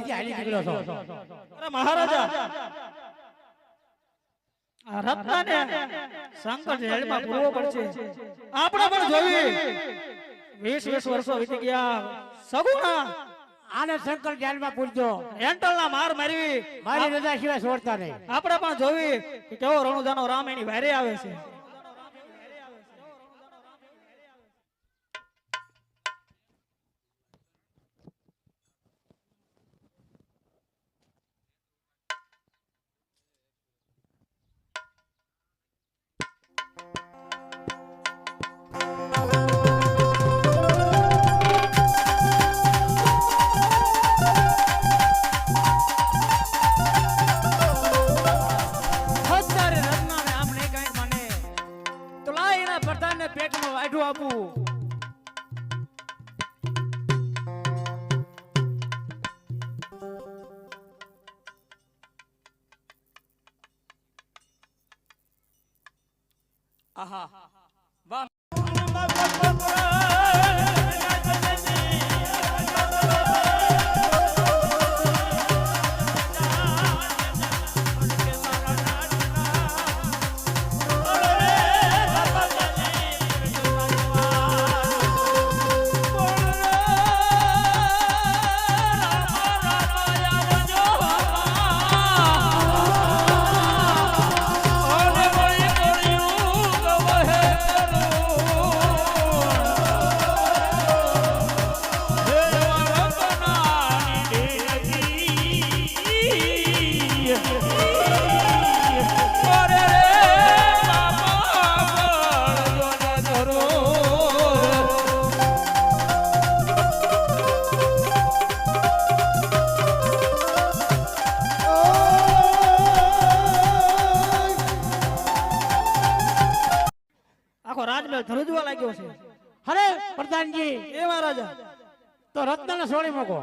ક્યાંથી હાલી નીકળ્યો છો? અરે મહારાજા આ રત્નને સંકટ જેલમાં પૂરવો પડશે. આપણે પણ જોવી 20 વર્ષો વીતી ગયા. સગુણા આને શંકર જેલમાં પૂરજો. એન્ટલના માર મારી મારી રજા સિવાય છોડતા નહીં. આપણે પણ જોવી કે કેવો રણુજાનો રામ એની વારે આવે છે. પેટમાં વાઢું આપું. આહા વાહ. ધ્રુજવા લાગ્યો છે. અરે પ્રધાનજી એ મહારાજા તો રત્નને છોડી મૂકો.